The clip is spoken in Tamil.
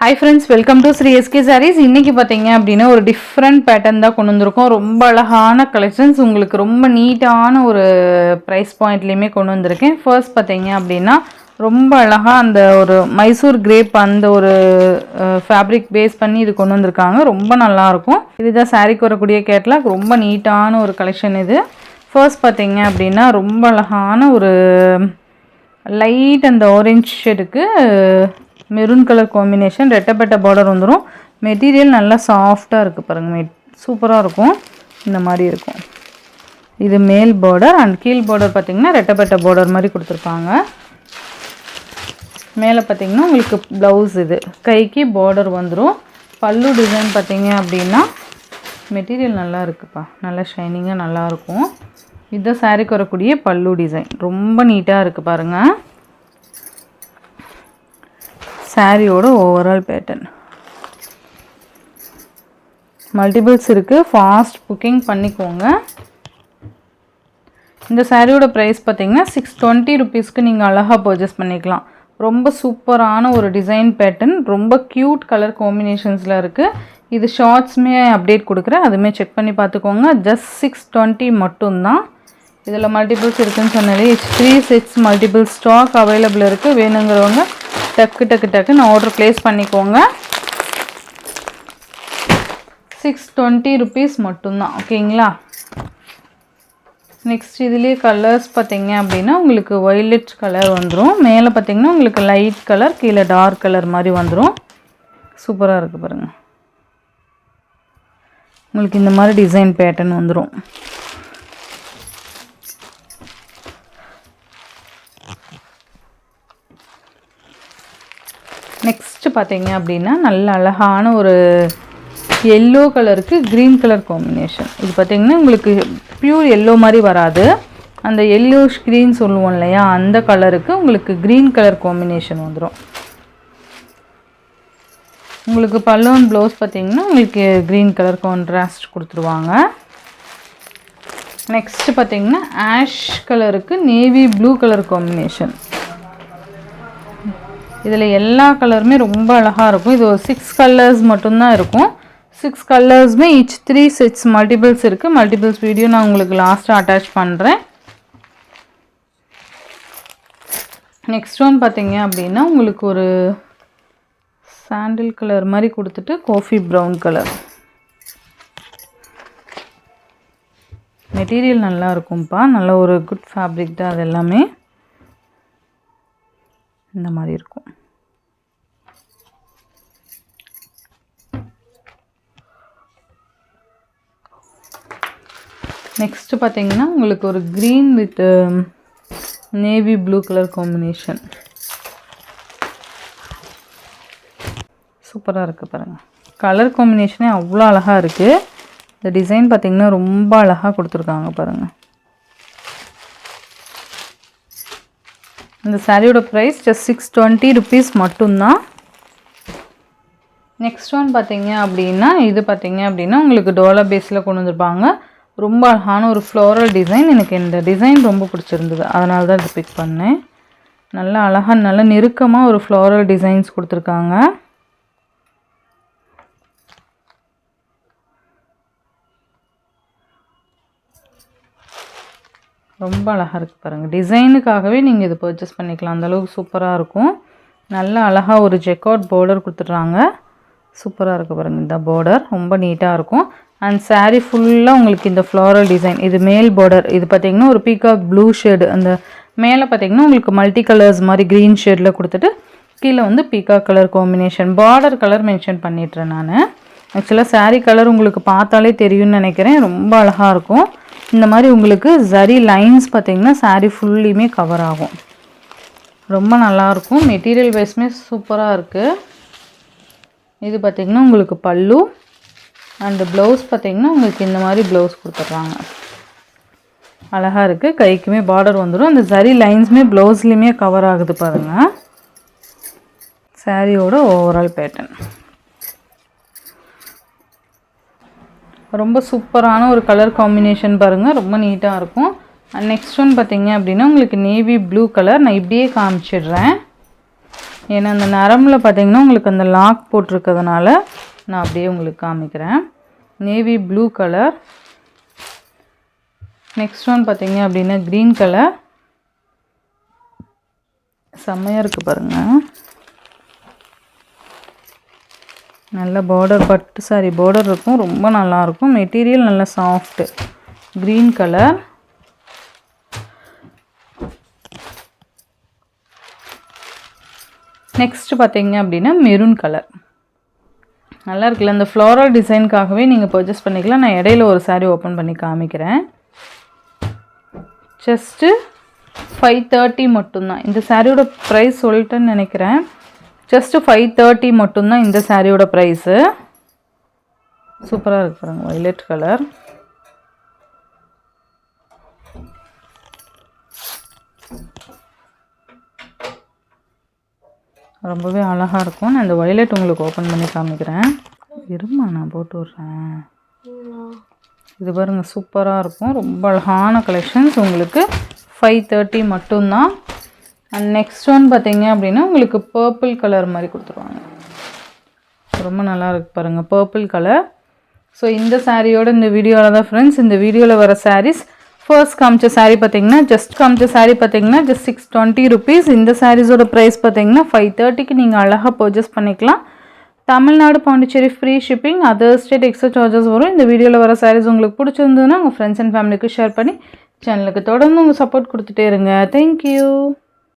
Hi friends, welcome to Sri SK Sarees. இன்னைக்கு பாத்தீங்க அப்படினா ஒரு டிஃபரண்ட் பேட்டர்ன் தான் கொண்டு வந்திருக்கோம். ரொம்ப அழகான கலெக்ஷன்ஸ், உங்களுக்கு ரொம்ப நீட்டான ஒரு பிரைஸ் பாயிண்ட்லயுமே கொண்டு வந்திருக்கேன். ஃபர்ஸ்ட் பாத்தீங்க அப்படினா ரொம்ப அழகா அந்த ஒரு மைசூர் கிரேப் அந்த ஒரு ஃபேப்ரிக் பேஸ் பண்ணி இது கொண்டு வந்திருக்காங்க. ரொம்ப நல்லா இருக்கும். இதுதான் சாரிக்கு வரக்கூடிய கேட்லாக். ரொம்ப நீட்டான ஒரு கலெக்ஷன் இது. ஃபர்ஸ்ட் பாத்தீங்க அப்படினா ரொம்ப அழகான ஒரு லைட் அந்த ஆரஞ்சு ஷேடுக்கு மெரூன் கலர் காம்பினேஷன், ரெட்டப்பட்ட பார்டர் வந்துடும். மெட்டீரியல் நல்லா சாஃப்டாக இருக்குது பாருங்கள், சூப்பராக இருக்கும். இந்த மாதிரி இருக்கும். இது மேல் பார்டர் அண்ட் கீழ் பார்டர் பார்த்திங்கன்னா ரெட்டப்பட்ட பார்டர் மாதிரி கொடுத்துருப்பாங்க. மேலே பார்த்திங்கன்னா உங்களுக்கு ப்ளவுஸ், இது கைக்கு பார்டர் வந்துடும். பல்லு டிசைன் பார்த்திங்க அப்படின்னா மெட்டீரியல் நல்லா இருக்குப்பா, நல்லா ஷைனிங்காக நல்லாயிருக்கும். இதுதான் சாரிக்கு வரக்கூடிய பல்லு டிசைன். ரொம்ப நீட்டாக இருக்குது பாருங்கள். சாரியோட ஓவரால் பேட்டர்ன் மல்டிபிள்ஸ் இருக்குது. ஃபாஸ்ட் புக்கிங் பண்ணிக்கோங்க. இந்த சாரியோட ப்ரைஸ் பார்த்தீங்கன்னா 620 ருபீஸ்க்கு நீங்கள் அழகாக பர்ச்சேஸ் பண்ணிக்கலாம். ரொம்ப சூப்பரான ஒரு டிசைன் பேட்டர்ன், ரொம்ப க்யூட் கலர் காம்பினேஷன்ஸில் இருக்குது. இது ஷார்ட்ஸுமே அப்டேட் கொடுக்குறேன், அதுவுமே செக் பண்ணி பார்த்துக்கோங்க. ஜஸ்ட் 620 மட்டும்தான். இதில் மல்டிபிள்ஸ் இருக்குதுன்னு சொன்னாலே 3 செட்ஸ் மல்டிபிள் ஸ்டாக் அவைலபிள் இருக்குது. வேணுங்கிறவங்க டக்குன்னு ஆர்டர் ப்ளேஸ் பண்ணிக்கோங்க. 620 ருபீஸ் மட்டும்தான். ஓகேங்களா? நெக்ஸ்ட் இதுலேயே கலர்ஸ் பார்த்தீங்க அப்படின்னா உங்களுக்கு வயலட் கலர் வந்துடும். மேலே பார்த்தீங்கன்னா உங்களுக்கு லைட் கலர், கீழே டார்க் கலர் மாதிரி வந்துடும். சூப்பராக இருக்குது பாருங்கள். உங்களுக்கு இந்த மாதிரி டிசைன் பேட்டர்ன் வந்துடும். நெக்ஸ்ட்டு பார்த்தீங்க அப்படின்னா நல்ல அழகான ஒரு எல்லோ கலருக்கு க்ரீன் கலர் காம்பினேஷன். இது பார்த்திங்கன்னா உங்களுக்கு ப்யூர் எல்லோ மாதிரி வராது, அந்த எல்லோஷ் க்ரீன் சொல்லுவோம் இல்லையா, அந்த கலருக்கு உங்களுக்கு க்ரீன் கலர் காம்பினேஷன் வந்துடும். உங்களுக்கு பல்லுவன் ப்ளவுஸ் பார்த்திங்கன்னா உங்களுக்கு க்ரீன் கலர் கான்ட்ராஸ்ட் கொடுத்துருவாங்க. நெக்ஸ்ட்டு பார்த்திங்கன்னா ஆஷ் கலருக்கு நேவி ப்ளூ கலர் காம்பினேஷன். இதில் எல்லா கலருமே ரொம்ப அழகாக இருக்கும். இது ஒரு 6 கலர்ஸ் மட்டும்தான் இருக்கும். 6 கலர்ஸுமே ஈச் 3 செட்ஸ் மல்டிபிள்ஸ் இருக்குது. மல்டிபிள்ஸ் வீடியோ நான் உங்களுக்கு லாஸ்ட்டாக அட்டாச் பண்ணுறேன். நெக்ஸ்ட் ஒன் பார்த்தீங்க அப்படின்னா உங்களுக்கு ஒரு சாண்டில் கலர் மாதிரி கொடுத்துட்டு காஃபி ப்ரௌன் கலர். மெட்டீரியல் நல்லா இருக்கும்ப்பா, நல்ல ஒரு குட் ஃபேப்ரிக் தான். அது எல்லாமே இந்த மாதிரி இருக்கும். நெக்ஸ்ட்டு பார்த்தீங்கன்னா உங்களுக்கு ஒரு green with navy blue colour combination. சூப்பராக இருக்குது பாருங்கள். கலர் காம்பினேஷனே அவ்வளோ அழகாக இருக்குது. இந்த டிசைன் பார்த்திங்கன்னா ரொம்ப அழகாக கொடுத்துருக்காங்க பாருங்கள். இந்த சாரியோட ப்ரைஸ் ஜஸ்ட் 620 ருபீஸ் மட்டும்தான். நெக்ஸ்ட் ஒன் பார்த்தீங்க அப்படின்னா இது பார்த்தீங்க அப்படின்னா உங்களுக்கு டோலா பேஸில் கொண்டு வந்திருப்பாங்க. ரொம்ப அழகான ஒரு ஃப்ளோரல் டிசைன். எனக்கு இந்த டிசைன் ரொம்ப பிடிச்சிருந்தது, அதனால தான் இது பிக் பண்ணேன். நல்லா அழகாக நல்லா நெருக்கமாக ஒரு ஃப்ளோரல் டிசைன்ஸ் கொடுத்துருக்காங்க. ரொம்ப அழகாக இருக்குது பாருங்கள். டிசைனுக்காகவே நீங்கள் இது பர்ச்சேஸ் பண்ணிக்கலாம், அந்தளவுக்கு சூப்பராக இருக்கும். நல்லா அழகாக ஒரு ஜெக்கார்ட் பார்டர் கொடுத்துட்றாங்க. சூப்பராக இருக்குது பாருங்கள். இந்த பார்டர் ரொம்ப நீட்டாக இருக்கும். அண்ட் சாரீ ஃபுல்லாக உங்களுக்கு இந்த ஃப்ளாரல் டிசைன். இது மேல் பார்டர். இது பார்த்திங்கன்னா ஒரு பீகாக் ப்ளூ ஷேடு. அந்த மேலே பார்த்திங்கன்னா உங்களுக்கு மல்டி கலர்ஸ் மாதிரி க்ரீன் ஷேடில் கொடுத்துட்டு கீழே வந்து peacock colour combination. Border colour mention பண்ணிட்டுறேன் நான். ஆக்சுவலாக சாரீ கலர் உங்களுக்கு பார்த்தாலே தெரியும்னு நினைக்கிறேன். ரொம்ப அழகாக இருக்கும். இந்த மாதிரி உங்களுக்கு ஜரி லைன்ஸ் பார்த்திங்கன்னா சாரீ ஃபுல்லியுமே கவர் ஆகும். ரொம்ப நல்லாயிருக்கும். மெட்டீரியல் வைஸ்மே சூப்பராக இருக்குது. இது பார்த்திங்கன்னா உங்களுக்கு பல்லு அண்ட் ப்ளவுஸ் பார்த்திங்கன்னா உங்களுக்கு இந்த மாதிரி ப்ளவுஸ் கொடுத்துட்றாங்க. அழகாக இருக்குது. கைக்குமே பார்டர் வந்துடும். அந்த ஜரி லைன்ஸுமே ப்ளவுஸ்லேயுமே கவர் ஆகுது பாருங்கள். சாரியோட ஓவரால் பேட்டர்ன் ரொம்ப சூப்பரான ஒரு கலர் காம்பினேஷன் பாருங்கள். ரொம்ப நீட்டாக இருக்கும். நெக்ஸ்ட் ஒன் பார்த்திங்க அப்படின்னா உங்களுக்கு நேவி ப்ளூ கலர். நான் இப்படியே காமிச்சிடுறேன். ஏன்னா அந்த நரம்பில் பார்த்தீங்கன்னா உங்களுக்கு அந்த லாக் போட்டிருக்கிறதுனால நான் அப்படியே உங்களுக்கு காமிக்கிறேன். Navy blue colour. Next one பார்த்தீங்க அப்படின்னா க்ரீன் கலர். செம்மையாக இருக்குது பாருங்கள். நல்ல பார்டர், பட்டு சாரி பார்டர் இருக்கும், ரொம்ப நல்லாயிருக்கும். மெட்டீரியல் நல்ல சாஃப்ட்டு. Green colour. நெக்ஸ்ட் பார்த்தீங்க அப்படின்னா மெரூன் கலர். நல்லா இருக்குல்ல, இந்த ஃப்ளோரல் டிசைனுக்காகவே நீங்கள் பர்ச்சேஸ் பண்ணிக்கலாம். நான் இடையில ஒரு சாரீ ஓப்பன் பண்ணி காமிக்கிறேன். ஜஸ்ட்டு 530 மட்டும்தான். இந்த சாரியோட ப்ரைஸ் சொல்லிட்டேன்னு நினைக்கிறேன். ஜஸ்ட்டு 530 மட்டும்தான் இந்த சாரியோட ப்ரைஸு. சூப்பராக இருக்கு பாருங்க, வைலட் கலர். ரொம்பவே அழகாக இருக்கும். நான் இந்த வைலட் உங்களுக்கு ஓப்பன் பண்ணி காமிக்கிறேன். இருமா நான் போட்டு விட்றேன். இது பாருங்கள், சூப்பராக இருக்கும். ரொம்ப அழகான கலெக்ஷன்ஸ். உங்களுக்கு 530 மட்டும்தான். அண்ட் நெக்ஸ்ட் ஒன் பார்த்தீங்க அப்படின்னா உங்களுக்கு பர்பிள் கலர் மாதிரி கொடுத்துருவாங்க. ரொம்ப நல்லா இருக்குது பாருங்கள், பர்பிள் கலர். ஸோ இந்த சாரியோட இந்த வீடியோவில் தான் ஃப்ரெண்ட்ஸ், இந்த வீடியோவில் வர சாரீஸ். ஃபர்ஸ்ட் காமிச்ச சாரீ பார்த்தீங்கன்னா ஜஸ்ட் 620 ருபீஸ். இந்த சாரீஸோட ப்ரைஸ் பார்த்தீங்கன்னா 530க்கு நீங்கள் அழகாக பர்ச்சேஸ் பண்ணிக்கலாம். Tamil Nadu, Pondicherry free shipping. Other state extra charges வரும். இந்த வீடியோவில் வர சாரீஸ் உங்களுக்கு பிடிச்சிருந்ததுன்னா உங்கள் ஃப்ரெண்ட்ஸ் அண்ட் ஃபேமிலிக்கு ஷேர் பண்ணி சேனலுக்கு தொடர்ந்து உங்கள் சப்போர்ட் கொடுத்துட்டே இருங்க. தேங்க்யூ.